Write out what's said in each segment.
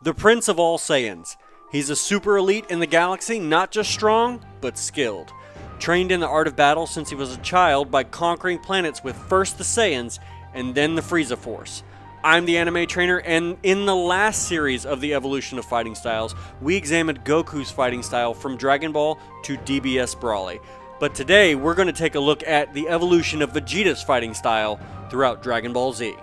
the Prince of All Saiyans. He's a super elite in the galaxy, not just strong, but skilled. Trained in the art of battle since he was a child by conquering planets with first the Saiyans and then the Frieza Force. I'm the anime trainer, and in the last series of the evolution of fighting styles, we examined Goku's fighting style from Dragon Ball to DBS Broly. But today, we're going to take a look at the evolution of Vegeta's fighting style throughout Dragon Ball Z.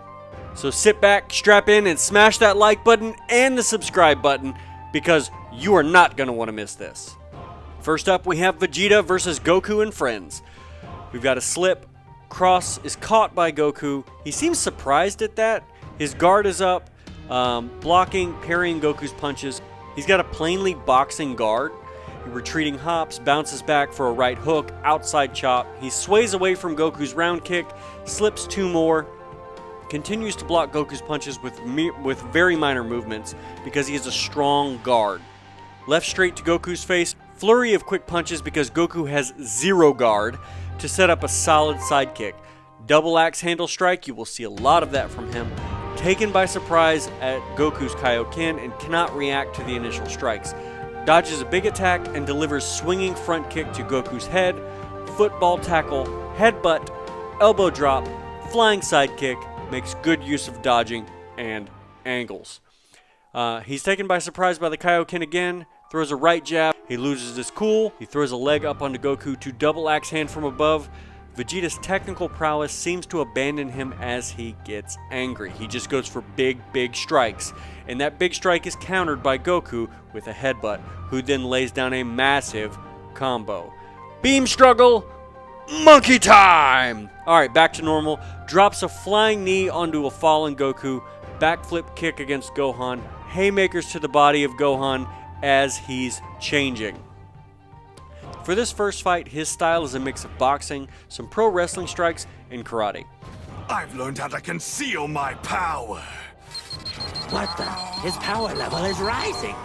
So sit back, strap in, and smash that like button and the subscribe button, because you are not going to want to miss this. First up, we have Vegeta versus Goku and friends. We've got a slip. Cross is caught by Goku. He seems surprised at that. His guard is up, blocking, parrying Goku's punches. He's got a plainly boxing guard. He retreating hops, bounces back for a right hook, outside chop. He sways away from Goku's round kick, slips two more, continues to block Goku's punches with very minor movements because he has a strong guard. Left straight to Goku's face, flurry of quick punches because Goku has zero guard to set up a solid side kick. Double axe handle strike, you will see a lot of that from him. Taken by surprise at Goku's Kaioken and cannot react to the initial strikes. Dodges a big attack and delivers swinging front kick to Goku's head, football tackle, headbutt, elbow drop, flying side kick, makes good use of dodging and angles. He's taken by surprise by the Kaioken again, throws a right jab, he loses his cool, he throws a leg up onto Goku to double axe hand from above. Vegeta's technical prowess seems to abandon him as he gets angry. He just goes for big strikes. And that big strike is countered by Goku with a headbutt, who then lays down a massive combo. Beam struggle, monkey time! Alright, back to normal. Drops a flying knee onto a fallen Goku. Backflip kick against Gohan. Haymakers to the body of Gohan as he's changing. For this first fight, his style is a mix of boxing, some pro wrestling strikes, and karate. I've learned how to conceal my power. What the? His power level is rising.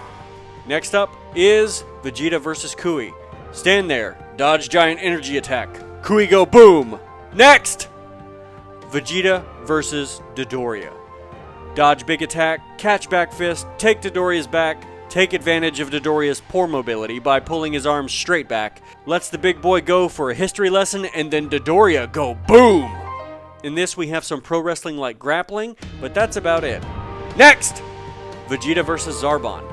Next up is Vegeta versus Kui. Stand there, dodge giant energy attack. Kui go boom! Next! Vegeta versus Dodoria. Dodge big attack, catch back fist, take Dodoria's back, take advantage of Dodoria's poor mobility by pulling his arms straight back, lets the big boy go for a history lesson, and then Dodoria go boom! In this we have some pro wrestling like grappling, but that's about it. Next! Vegeta versus Zarbon.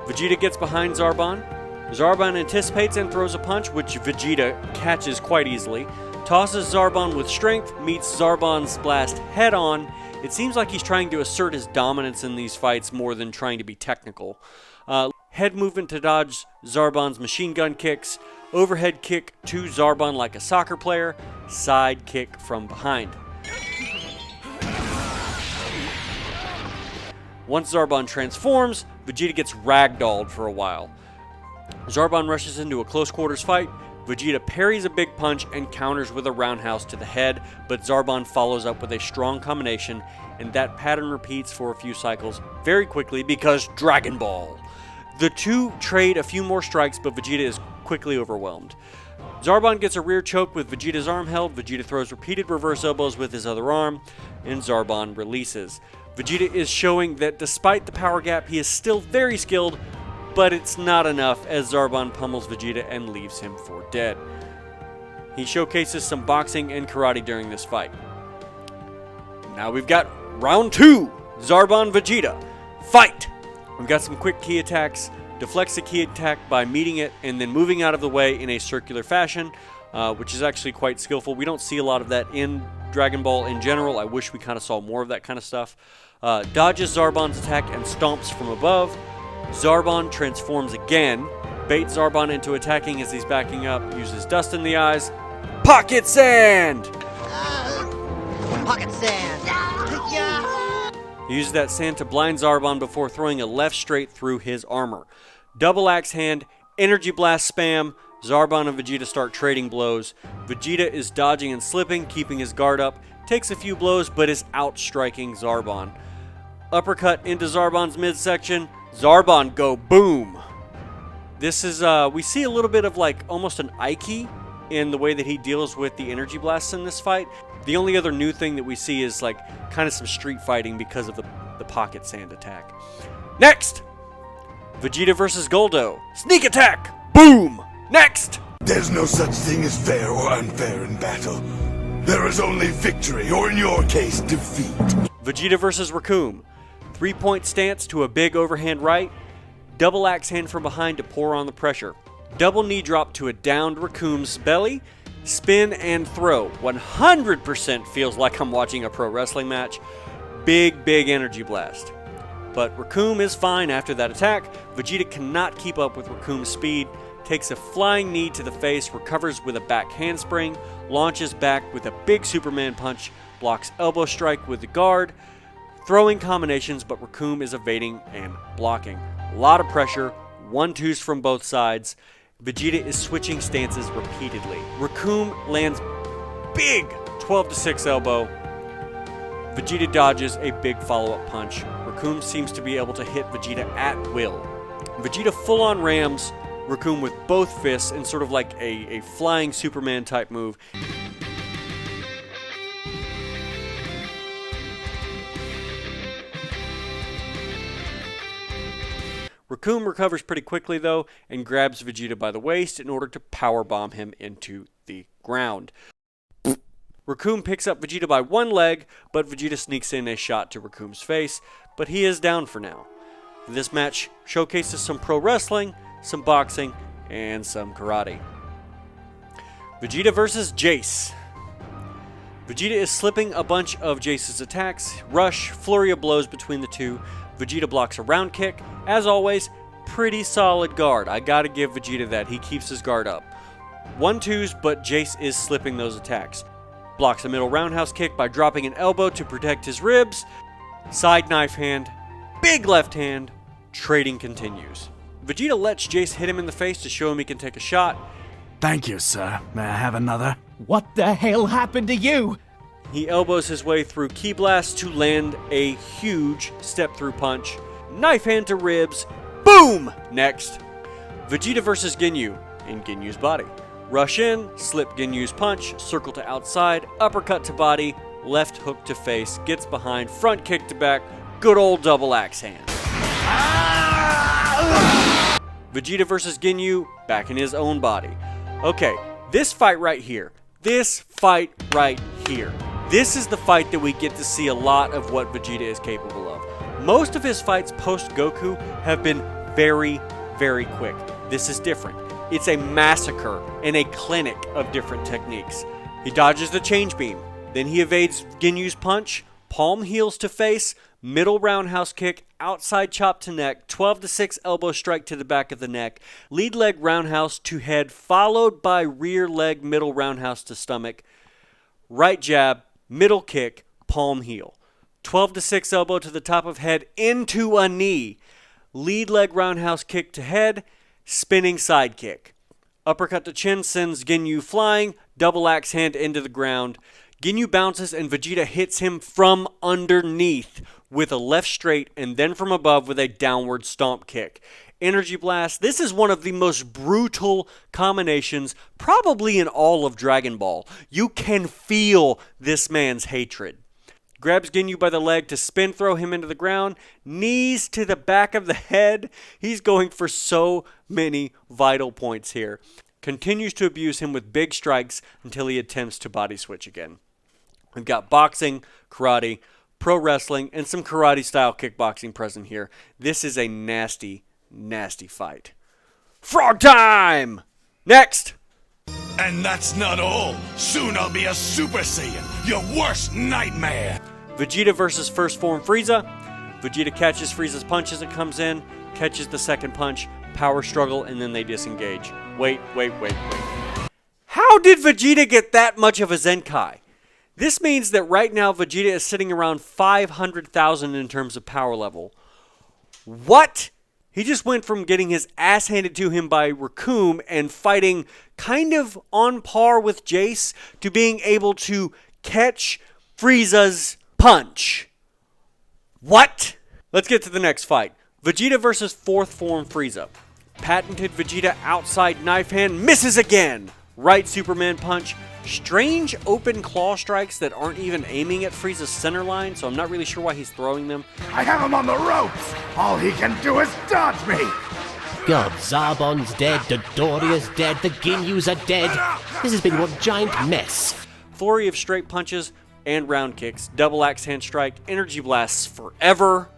Vegeta gets behind Zarbon. Zarbon anticipates and throws a punch, which Vegeta catches quite easily. Tosses Zarbon with strength, meets Zarbon's blast head on. It seems like he's trying to assert his dominance in these fights more than trying to be technical. Head movement to dodge Zarbon's machine gun kicks, overhead kick to Zarbon like a soccer player, side kick from behind. Once Zarbon transforms, Vegeta gets ragdolled for a while. Zarbon rushes into a close quarters fight. Vegeta parries a big punch and counters with a roundhouse to the head, but Zarbon follows up with a strong combination, and that pattern repeats for a few cycles very quickly because Dragon Ball. The two trade a few more strikes, but Vegeta is quickly overwhelmed. Zarbon gets a rear choke with Vegeta's arm held. Vegeta throws repeated reverse elbows with his other arm, and Zarbon releases. Vegeta is showing that despite the power gap, he is still very skilled, but it's not enough as Zarbon pummels Vegeta and leaves him for dead. He showcases some boxing and karate during this fight. Now we've got round 2, Zarbon Vegeta. Fight! We've got some quick key attacks, deflects the key attack by meeting it and then moving out of the way in a circular fashion, which is actually quite skillful. We don't see a lot of that in Dragon Ball in general. I wish we kind of saw more of that kind of stuff. Dodges Zarbon's attack and stomps from above. Zarbon transforms again, baits Zarbon into attacking as he's backing up, uses dust in the eyes. Pocket sand! Pocket sand! He uses that sand to blind Zarbon before throwing a left straight through his armor. Double axe hand, energy blast spam. Zarbon and Vegeta start trading blows. Vegeta is dodging and slipping, keeping his guard up, takes a few blows but is outstriking Zarbon. Uppercut into Zarbon's midsection. Zarbon go boom. This is, we see a little bit of like almost an Aiki in the way that he deals with the energy blasts in this fight. The only other new thing that we see is like kind of some street fighting because of the pocket sand attack. Next! Vegeta versus Goldo. Sneak attack! Boom! Next! There's no such thing as fair or unfair in battle. There is only victory, or in your case, defeat. Vegeta versus Recoome. 3-point stance to a big overhand right. Double axe hand from behind to pour on the pressure. Double knee drop to a downed Recoome's belly. Spin and throw. 100% feels like I'm watching a pro wrestling match. Big energy blast. But Recoome is fine after that attack. Vegeta cannot keep up with Recoome's speed. Takes a flying knee to the face, recovers with a back handspring, launches back with a big Superman punch, blocks elbow strike with the guard, throwing combinations, but Recoome is evading and blocking. A lot of pressure, 1-2s from both sides. Vegeta is switching stances repeatedly. Recoome lands big 12-6 elbow. Vegeta dodges a big follow-up punch. Recoome seems to be able to hit Vegeta at will. Vegeta full-on rams Recoome with both fists in sort of like a flying Superman type move. Recoome recovers pretty quickly though and grabs Vegeta by the waist in order to powerbomb him into the ground. Recoome picks up Vegeta by one leg, but Vegeta sneaks in a shot to Recoome's face, but he is down for now. This match showcases some pro wrestling, some boxing, and some karate. Vegeta versus Jace. Vegeta is slipping a bunch of Jace's attacks. Rush, flurry of blows between the two. Vegeta blocks a round kick. As always, pretty solid guard. I gotta give Vegeta that. He keeps his guard up. 1-2s, but Jace is slipping those attacks. Blocks a middle roundhouse kick by dropping an elbow to protect his ribs. Side knife hand. Big left hand. Trading continues. Vegeta lets Jace hit him in the face to show him he can take a shot. Thank you, sir. May I have another? What the hell happened to you? He elbows his way through Ki Blast to land a huge step-through punch. Knife hand to ribs. Boom! Next. Vegeta versus Ginyu in Ginyu's body. Rush in, slip Ginyu's punch, circle to outside, uppercut to body, left hook to face, gets behind, front kick to back, good old double axe hand. Vegeta versus Ginyu, back in his own body. Okay, this fight right here. This is the fight that we get to see a lot of what Vegeta is capable of. Most of his fights post-Goku have been very quick. This is different. It's a massacre and a clinic of different techniques. He dodges the change beam. Then he evades Ginyu's punch, palm heels to face, middle roundhouse kick, outside chop to neck, 12-6 elbow strike to the back of the neck, lead leg roundhouse to head, followed by rear leg middle roundhouse to stomach, right jab, middle kick, palm heel, 12-6 elbow to the top of head into a knee, lead leg roundhouse kick to head, spinning side kick. Uppercut to chin sends Ginyu flying, double axe hand into the ground. Ginyu bounces and Vegeta hits him from underneath with a left straight and then from above with a downward stomp kick. Energy blast. This is one of the most brutal combinations probably in all of Dragon Ball. You can feel this man's hatred. Grabs Ginyu by the leg to spin throw him into the ground. Knees to the back of the head. He's going for so many vital points here. Continues to abuse him with big strikes until he attempts to body switch again. We've got boxing, karate, pro wrestling, and some karate-style kickboxing present here. This is a nasty fight. Frog time! Next! And that's not all. Soon I'll be a Super Saiyan, your worst nightmare. Vegeta versus First Form Frieza. Vegeta catches Frieza's punch as it comes in, catches the second punch, power struggle, and then they disengage. Wait. How did Vegeta get that much of a Zenkai? This means that right now Vegeta is sitting around 500,000 in terms of power level. What? He just went from getting his ass handed to him by Recoome and fighting kind of on par with Jace to being able to catch Frieza's punch. What? Let's get to the next fight. Vegeta versus Fourth Form Frieza. Patented Vegeta outside knife hand misses again. Right Superman punch. Strange open claw strikes that aren't even aiming at Frieza's center line, so I'm not really sure why he's throwing them. I have him on the ropes! All he can do is dodge me! God, Zarbon's dead, Dodoria's dead, the Ginyus are dead. This has been one giant mess. Flurry of straight punches and round kicks, double axe hand strike, energy blasts forever.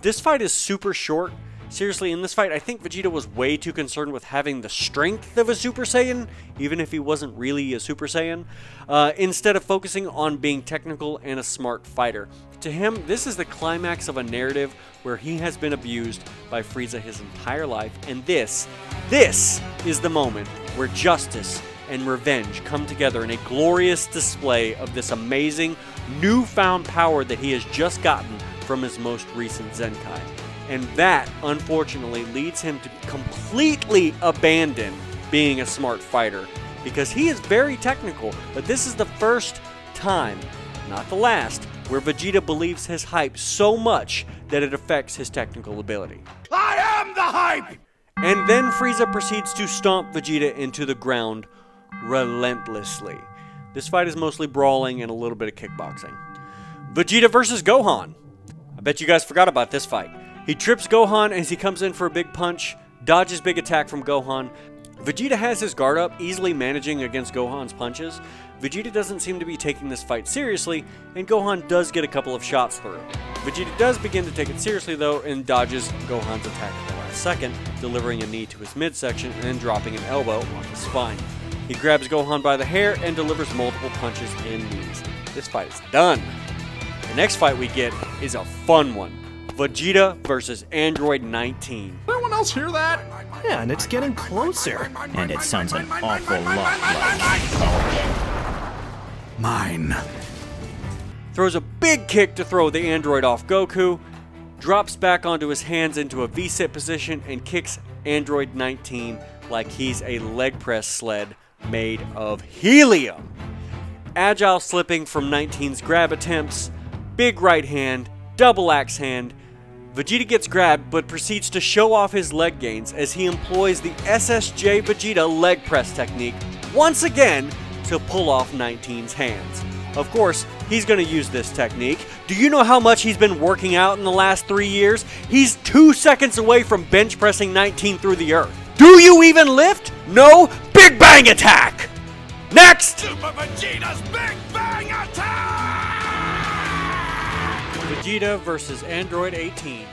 This fight is super short. Seriously, in this fight, I think Vegeta was way too concerned with having the strength of a Super Saiyan, even if he wasn't really a Super Saiyan, instead of focusing on being technical and a smart fighter. To him, this is the climax of a narrative where he has been abused by Frieza his entire life, and this is the moment where justice and revenge come together in a glorious display of this amazing, newfound power that he has just gotten from his most recent Zenkai. And that, unfortunately, leads him to completely abandon being a smart fighter, because he is very technical, but this is the first time, not the last, where Vegeta believes his hype so much that it affects his technical ability. I am the hype! And then Frieza proceeds to stomp Vegeta into the ground relentlessly. This fight is mostly brawling and a little bit of kickboxing. Vegeta versus Gohan. I bet you guys forgot about this fight. He trips Gohan as he comes in for a big punch, dodges big attack from Gohan. Vegeta has his guard up, easily managing against Gohan's punches. Vegeta doesn't seem to be taking this fight seriously, and Gohan does get a couple of shots through. Vegeta does begin to take it seriously though, and dodges Gohan's attack at the last second, delivering a knee to his midsection and then dropping an elbow on his spine. He grabs Gohan by the hair and delivers multiple punches and knees. This fight is done. The next fight we get is a fun one. Vegeta versus Android 19. Anyone else hear that? Yeah, and it's getting closer. And it sounds an awful lot like... Mine. Throws a big kick to throw the android off Goku, drops back onto his hands into a V-sit position, and kicks Android 19 like he's a leg press sled made of helium. Agile slipping from 19's grab attempts, big right hand, double axe hand. Vegeta gets grabbed but proceeds to show off his leg gains as he employs the SSJ Vegeta leg press technique once again to pull off 19's hands. Of course, he's going to use this technique. Do you know how much he's been working out in the last 3 years? He's 2 seconds away from bench pressing 19 through the earth. Do you even lift? No? Big Bang Attack! Next! Super Vegeta's Big Bang Attack! Vegeta versus Android 18.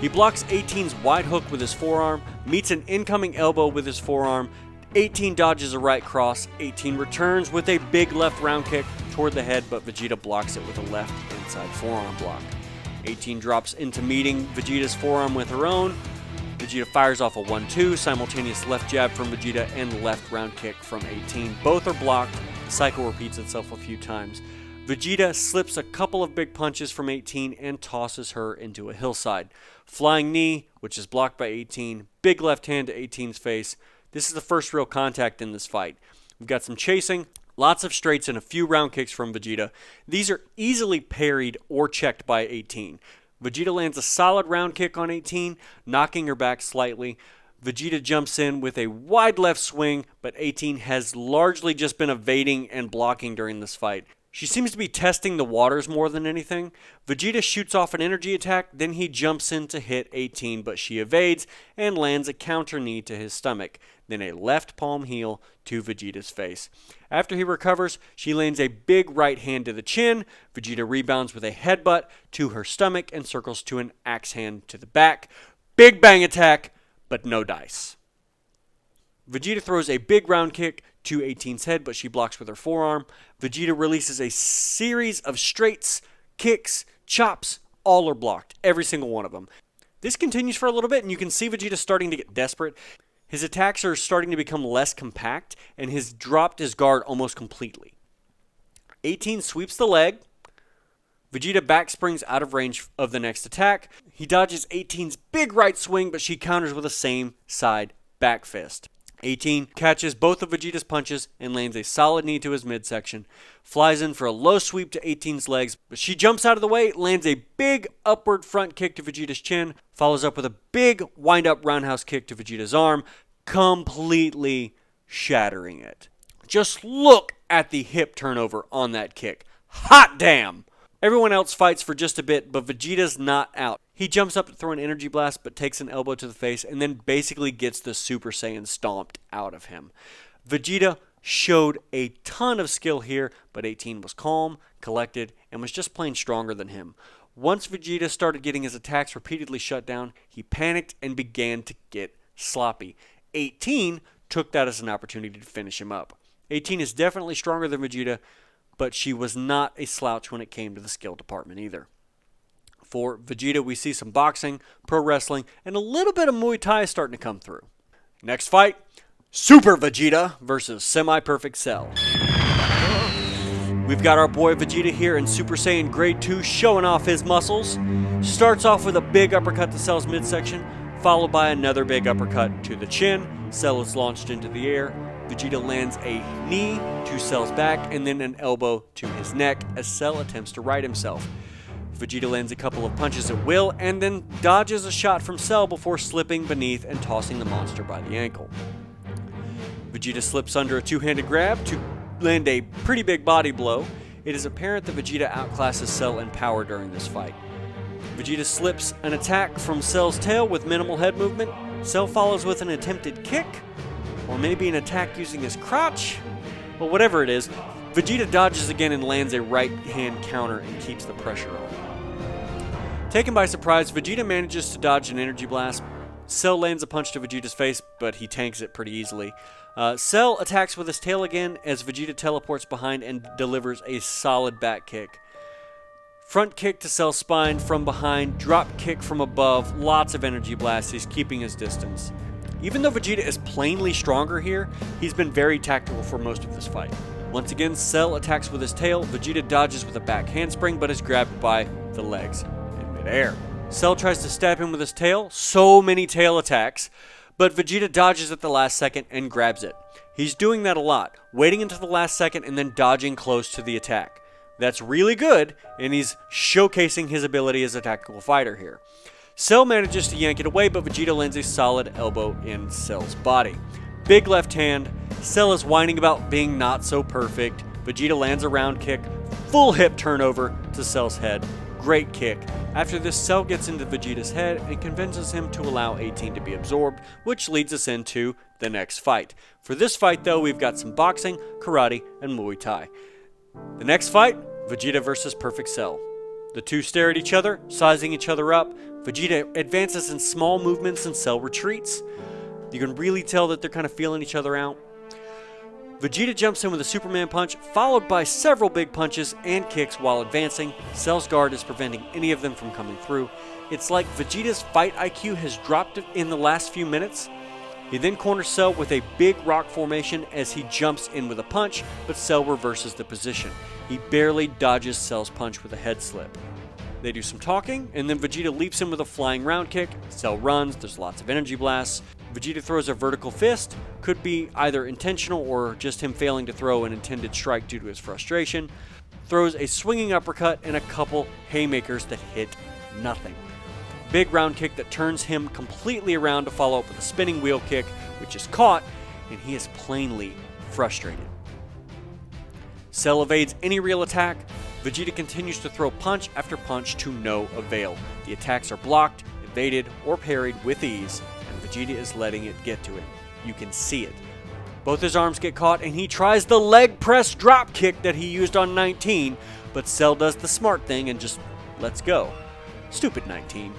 He blocks 18's wide hook with his forearm, meets an incoming elbow with his forearm. 18 dodges a right cross. 18 returns with a big left round kick toward the head, but Vegeta blocks it with a left inside forearm block. 18 drops into meeting Vegeta's forearm with her own. Vegeta fires off a 1-2, simultaneous left jab from Vegeta and left round kick from 18. Both are blocked. The cycle repeats itself a few times. Vegeta slips a couple of big punches from 18 and tosses her into a hillside. Flying knee, which is blocked by 18. Big left hand to 18's face. This is the first real contact in this fight. We've got some chasing, lots of straights, and a few round kicks from Vegeta. These are easily parried or checked by 18. Vegeta lands a solid round kick on 18, knocking her back slightly. Vegeta jumps in with a wide left swing, but 18 has largely just been evading and blocking during this fight. She seems to be testing the waters more than anything. Vegeta shoots off an energy attack, then he jumps in to hit 18, but she evades and lands a counter knee to his stomach, then a left palm heel to Vegeta's face. After he recovers, she lands a big right hand to the chin. Vegeta rebounds with a headbutt to her stomach and circles to an axe hand to the back. Big Bang Attack, but no dice. Vegeta throws a big round kick to 18's head, but she blocks with her forearm. Vegeta releases a series of straights, kicks, chops. All are blocked, every single one of them. This continues for a little bit, and you can see Vegeta starting to get desperate. His attacks are starting to become less compact, and has dropped his guard almost completely. 18 sweeps the leg. Vegeta back springs out of range of the next attack. He dodges 18's big right swing, but she counters with a same side back fist. 18 catches both of Vegeta's punches and lands a solid knee to his midsection. Flies in for a low sweep to 18's legs, but she jumps out of the way, lands a big upward front kick to Vegeta's chin, follows up with a big wind-up roundhouse kick to Vegeta's arm, completely shattering it. Just look at the hip turnover on that kick. Hot damn! Everyone else fights for just a bit, but Vegeta's not out. He jumps up to throw an energy blast, but takes an elbow to the face, and then basically gets the Super Saiyan stomped out of him. Vegeta showed a ton of skill here, but 18 was calm, collected, and was just plain stronger than him. Once Vegeta started getting his attacks repeatedly shut down, he panicked and began to get sloppy. 18 took that as an opportunity to finish him up. 18 is definitely stronger than Vegeta, but she was not a slouch when it came to the skill department either. For Vegeta, we see some boxing, pro wrestling, and a little bit of Muay Thai starting to come through. Next fight, Super Vegeta versus Semi-Perfect Cell. We've got our boy Vegeta here in Super Saiyan Grade 2 showing off his muscles. Starts off with a big uppercut to Cell's midsection, followed by another big uppercut to the chin. Cell is launched into the air. Vegeta lands a knee to Cell's back and then an elbow to his neck as Cell attempts to right himself. Vegeta lands a couple of punches at will and then dodges a shot from Cell before slipping beneath and tossing the monster by the ankle. Vegeta slips under a two-handed grab to land a pretty big body blow. It is apparent that Vegeta outclasses Cell in power during this fight. Vegeta slips an attack from Cell's tail with minimal head movement. Cell follows with an attempted kick, or maybe an attack using his crotch. Well, whatever it is, Vegeta dodges again and lands a right-hand counter and keeps the pressure on. Taken by surprise, Vegeta manages to dodge an energy blast. Cell lands a punch to Vegeta's face, but he tanks it pretty easily. Cell attacks with his tail again as Vegeta teleports behind and delivers a solid back kick. Front kick to Cell's spine from behind, drop kick from above, lots of energy blasts. He's keeping his distance. Even though Vegeta is plainly stronger here, he's been very tactical for most of this fight. Once again, Cell attacks with his tail. Vegeta dodges with a back handspring, but is grabbed by the legs in midair. Cell tries to stab him with his tail. So many tail attacks. But Vegeta dodges at the last second and grabs it. He's doing that a lot, waiting until the last second and then dodging close to the attack. That's really good, and he's showcasing his ability as a tactical fighter here. Cell manages to yank it away, but Vegeta lands a solid elbow in Cell's body. Big left hand. Cell is whining about being not so perfect. Vegeta lands a round kick, full hip turnover to Cell's head. Great kick. After this, Cell gets into Vegeta's head and convinces him to allow 18 to be absorbed, which leads us into the next fight. For this fight, though, we've got some boxing, karate, and Muay Thai. The next fight, Vegeta versus Perfect Cell. The two stare at each other, sizing each other up. Vegeta advances in small movements and Cell retreats. You can really tell that they're kind of feeling each other out. Vegeta jumps in with a Superman punch, followed by several big punches and kicks while advancing. Cell's guard is preventing any of them from coming through. It's like Vegeta's fight IQ has dropped in the last few minutes. He then corners Cell with a big rock formation as he jumps in with a punch, but Cell reverses the position. He barely dodges Cell's punch with a head slip. They do some talking, and then Vegeta leaps in with a flying round kick. Cell runs, there's lots of energy blasts. Vegeta throws a vertical fist, could be either intentional or just him failing to throw an intended strike due to his frustration. Throws a swinging uppercut and a couple haymakers that hit nothing. Big round kick that turns him completely around to follow up with a spinning wheel kick, which is caught, and he is plainly frustrated. Cell evades any real attack. Vegeta continues to throw punch after punch to no avail. The attacks are blocked, evaded, or parried with ease, and Vegeta is letting it get to him. You can see it. Both his arms get caught, and he tries the leg press drop kick that he used on 19, but Cell does the smart thing and just lets go. Stupid 19.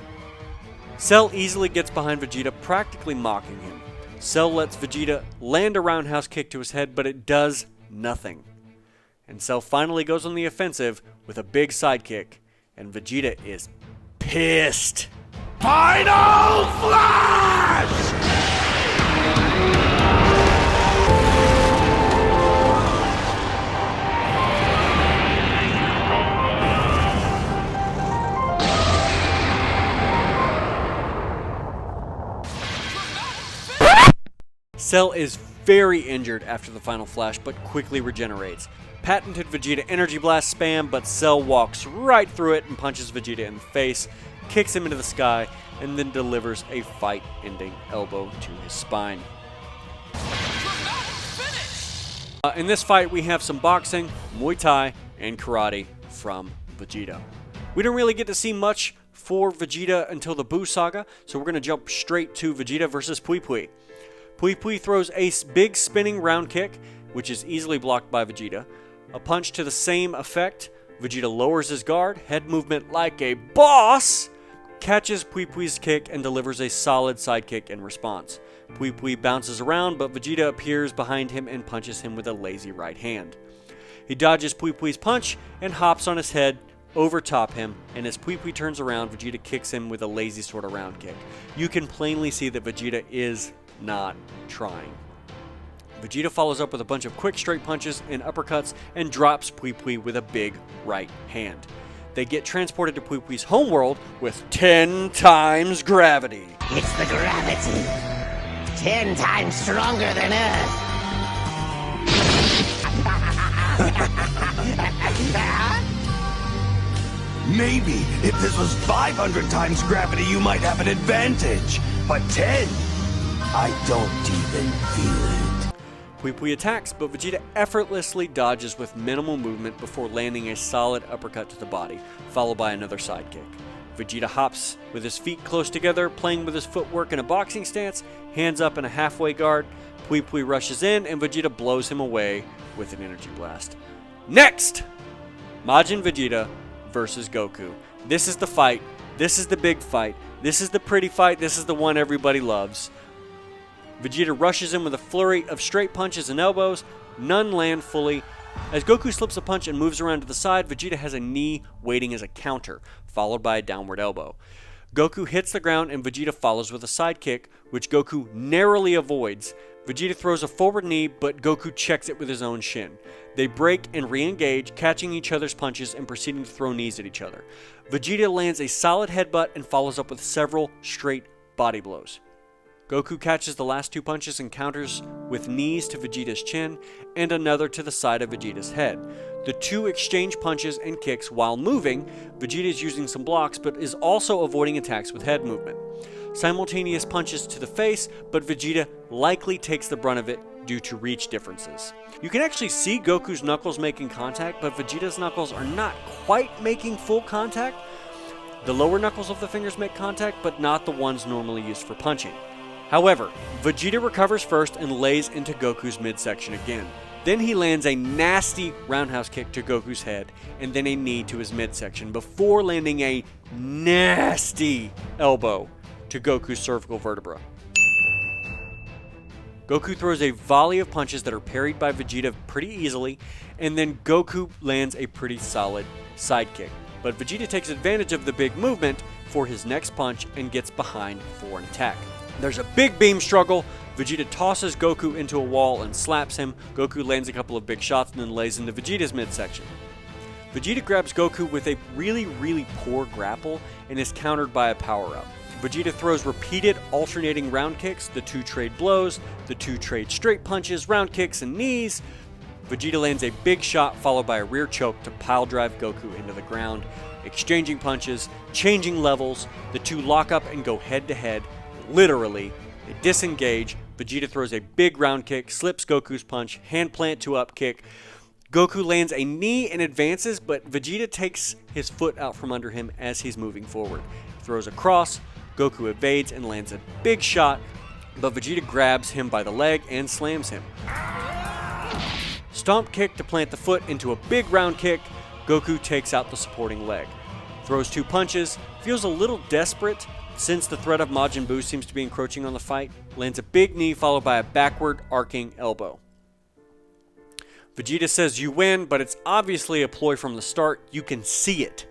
Cell easily gets behind Vegeta, practically mocking him. Cell lets Vegeta land a roundhouse kick to his head, but it does nothing. And Cell finally goes on the offensive with a big sidekick, and Vegeta is pissed. Final Flash! Cell is very injured after the final flash, but quickly regenerates. Patented Vegeta energy blast spam, but Cell walks right through it and punches Vegeta in the face, kicks him into the sky, and then delivers a fight-ending elbow to his spine. In this fight, we have some boxing, Muay Thai, and karate from Vegeta. We don't really get to see much for Vegeta until the Buu Saga, so we're going to jump straight to Vegeta versus Pui Pui. Pui Pui throws a big spinning round kick, which is easily blocked by Vegeta. A punch to the same effect. Vegeta lowers his guard, head movement like a boss, catches Pui Pui's kick and delivers a solid side kick in response. Pui Pui bounces around, but Vegeta appears behind him and punches him with a lazy right hand. He dodges Pui Pui's punch and hops on his head, overtop him, and as Pui Pui turns around, Vegeta kicks him with a lazy sort of round kick. You can plainly see that Vegeta is not trying. Vegeta follows up with a bunch of quick straight punches and uppercuts and drops Pui Pui with a big right hand. They get transported to Pui Pui's homeworld with 10 times gravity. It's the gravity. 10 times stronger than Earth. Maybe if this was 500 times gravity, you might have an advantage. But 10? I don't even feel it. Pui Pui attacks, but Vegeta effortlessly dodges with minimal movement before landing a solid uppercut to the body, followed by another sidekick. Vegeta hops with his feet close together, playing with his footwork in a boxing stance, hands up in a halfway guard. Pui Pui rushes in, and Vegeta blows him away with an energy blast. Next! Majin Vegeta versus Goku. This is the fight. This is the big fight. This is the pretty fight. This is the one everybody loves. Vegeta rushes in with a flurry of straight punches and elbows. None land fully. As Goku slips a punch and moves around to the side, Vegeta has a knee waiting as a counter, followed by a downward elbow. Goku hits the ground and Vegeta follows with a sidekick, which Goku narrowly avoids. Vegeta throws a forward knee, but Goku checks it with his own shin. They break and re-engage, catching each other's punches and proceeding to throw knees at each other. Vegeta lands a solid headbutt and follows up with several straight body blows. Goku catches the last two punches and counters with knees to Vegeta's chin and another to the side of Vegeta's head. The two exchange punches and kicks while moving. Vegeta is using some blocks but is also avoiding attacks with head movement. Simultaneous punches to the face, but Vegeta likely takes the brunt of it due to reach differences. You can actually see Goku's knuckles making contact, but Vegeta's knuckles are not quite making full contact. The lower knuckles of the fingers make contact, but not the ones normally used for punching. However, Vegeta recovers first and lays into Goku's midsection again. Then he lands a nasty roundhouse kick to Goku's head and then a knee to his midsection before landing a nasty elbow to Goku's cervical vertebra. Goku throws a volley of punches that are parried by Vegeta pretty easily, and then Goku lands a pretty solid sidekick. But Vegeta takes advantage of the big movement for his next punch and gets behind for an attack. There's a big beam struggle. Vegeta tosses Goku into a wall and slaps him. Goku lands a couple of big shots and then lays into Vegeta's midsection. Vegeta grabs Goku with a really poor grapple and is countered by a power-up. Vegeta throws repeated alternating round kicks, the two trade blows, the two trade straight punches, round kicks, and knees. Vegeta lands a big shot followed by a rear choke to pile drive Goku into the ground. Exchanging punches, changing levels, the two lock up and go head to head. Literally, they disengage. Vegeta throws a big round kick, slips Goku's punch, hand plant to up kick. Goku lands a knee and advances, but Vegeta takes his foot out from under him as he's moving forward. He throws a cross, Goku evades and lands a big shot, but Vegeta grabs him by the leg and slams him. Stomp kick to plant the foot into a big round kick. Goku takes out the supporting leg. Throws two punches, feels a little desperate since the threat of Majin Buu seems to be encroaching on the fight. Lands a big knee followed by a backward arcing elbow. Vegeta says you win, but it's obviously a ploy from the start. You can see it.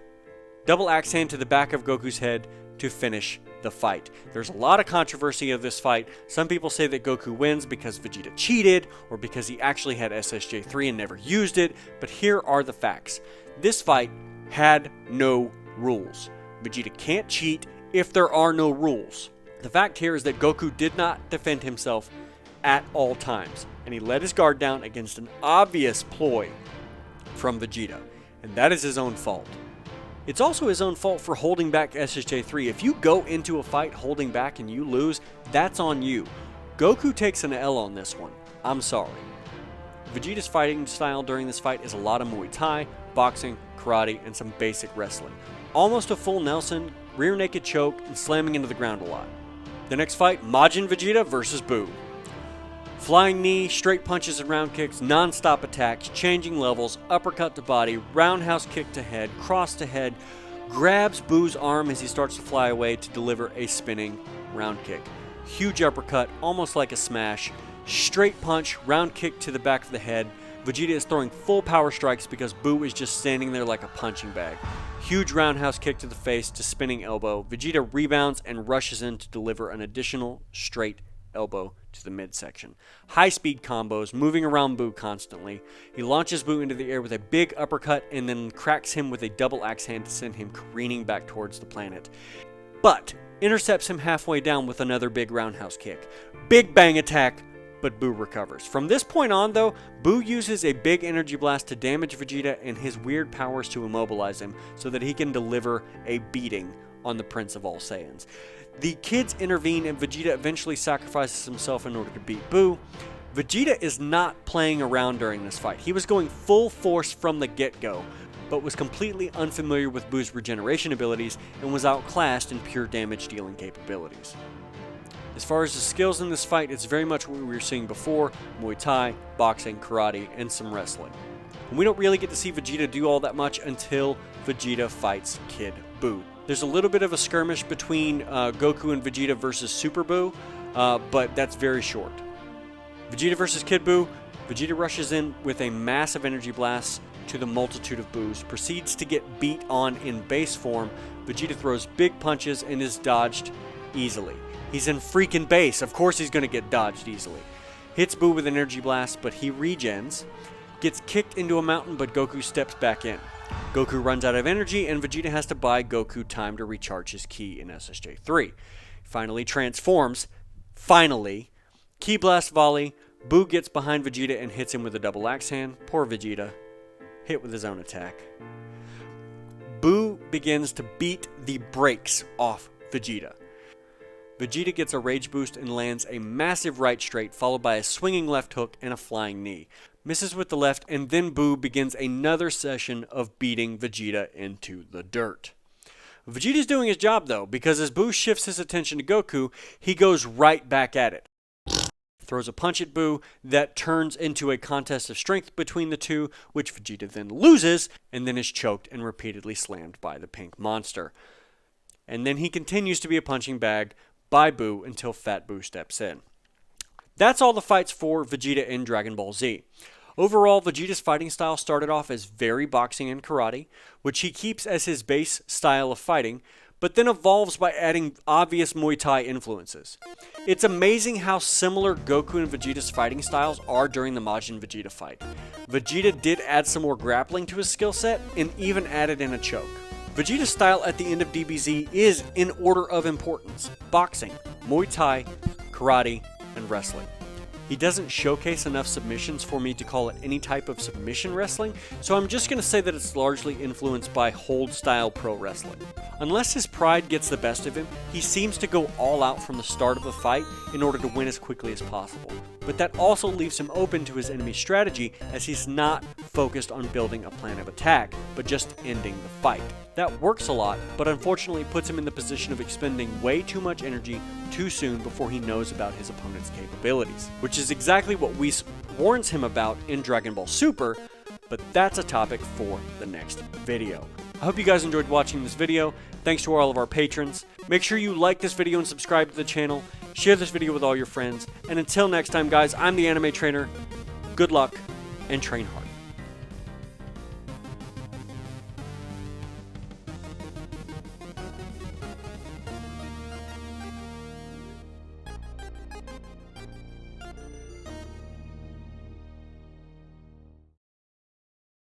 Double axe hand to the back of Goku's head to finish the fight. There's a lot of controversy of this fight. Some people say that Goku wins because Vegeta cheated or because he actually had SSJ3 and never used it, but here are the facts. This fight had no rules. Vegeta can't cheat if there are no rules. The fact here is that Goku did not defend himself at all times, and he let his guard down against an obvious ploy from Vegeta, and that is his own fault. It's also his own fault for holding back SSJ3. If you go into a fight holding back and you lose, that's on you. Goku takes an L on this one. I'm sorry. Vegeta's fighting style during this fight is a lot of Muay Thai, boxing, karate, and some basic wrestling. Almost a full Nelson, rear naked choke, and slamming into the ground a lot. The next fight, Majin Vegeta versus Buu. Flying knee, straight punches and round kicks, non-stop attacks, changing levels, uppercut to body, roundhouse kick to head, cross to head, grabs Buu's arm as he starts to fly away to deliver a spinning round kick. Huge uppercut, almost like a smash, straight punch, round kick to the back of the head. Vegeta is throwing full power strikes because Buu is just standing there like a punching bag. Huge roundhouse kick to the face to spinning elbow. Vegeta rebounds and rushes in to deliver an additional straight elbow to the midsection. High-speed combos, moving around Buu constantly. He launches Buu into the air with a big uppercut and then cracks him with a double axe hand to send him careening back towards the planet. But intercepts him halfway down with another big roundhouse kick. Big bang attack, but Buu recovers. From this point on, though, Buu uses a big energy blast to damage Vegeta and his weird powers to immobilize him so that he can deliver a beating on the Prince of All Saiyans. The kids intervene and Vegeta eventually sacrifices himself in order to beat Buu. Vegeta is not playing around during this fight. He was going full force from the get-go, but was completely unfamiliar with Buu's regeneration abilities and was outclassed in pure damage dealing capabilities. As far as the skills in this fight, it's very much what we were seeing before: Muay Thai, boxing, karate, and some wrestling. And we don't really get to see Vegeta do all that much until Vegeta fights Kid Buu. There's a little bit of a skirmish between Goku and Vegeta versus Super Buu, but that's very short. Vegeta versus Kid Buu. Vegeta rushes in with a massive energy blast to the multitude of Buus, proceeds to get beat on in base form. Vegeta throws big punches and is dodged easily. He's in freaking base. Of course he's going to get dodged easily. Hits Buu with an energy blast, but he regens. Gets kicked into a mountain, but Goku steps back in. Goku runs out of energy, and Vegeta has to buy Goku time to recharge his ki in SSJ3. Finally transforms. Finally. Ki blast volley. Buu gets behind Vegeta and hits him with a double axe hand. Poor Vegeta. Hit with his own attack. Buu begins to beat the brakes off Vegeta. Vegeta gets a rage boost and lands a massive right straight, followed by a swinging left hook and a flying knee. Misses with the left, and then Buu begins another session of beating Vegeta into the dirt. Vegeta's doing his job though, because as Buu shifts his attention to Goku, he goes right back at it. Throws a punch at Buu that turns into a contest of strength between the two, which Vegeta then loses, and then is choked and repeatedly slammed by the pink monster. And then he continues to be a punching bag by Buu until Fat Buu steps in. That's all the fights for Vegeta in Dragon Ball Z. Overall, Vegeta's fighting style started off as very boxing and karate, which he keeps as his base style of fighting, but then evolves by adding obvious Muay Thai influences. It's amazing how similar Goku and Vegeta's fighting styles are during the Majin Vegeta fight. Vegeta did add some more grappling to his skill set and even added in a choke. Vegeta's style at the end of DBZ is in order of importance: boxing, Muay Thai, karate, and wrestling. He doesn't showcase enough submissions for me to call it any type of submission wrestling, so I'm just going to say that it's largely influenced by hold-style pro wrestling. Unless his pride gets the best of him, he seems to go all out from the start of the fight in order to win as quickly as possible. But that also leaves him open to his enemy's strategy, as he's not focused on building a plan of attack, but just ending the fight. That works a lot, but unfortunately puts him in the position of expending way too much energy too soon before he knows about his opponent's capabilities, which is exactly what Whis warns him about in Dragon Ball Super, but that's a topic for the next video. I hope you guys enjoyed watching this video. Thanks to all of our patrons. Make sure you like this video and subscribe to the channel. Share this video with all your friends. And until next time, guys, I'm the Anime Trainer. Good luck and train hard.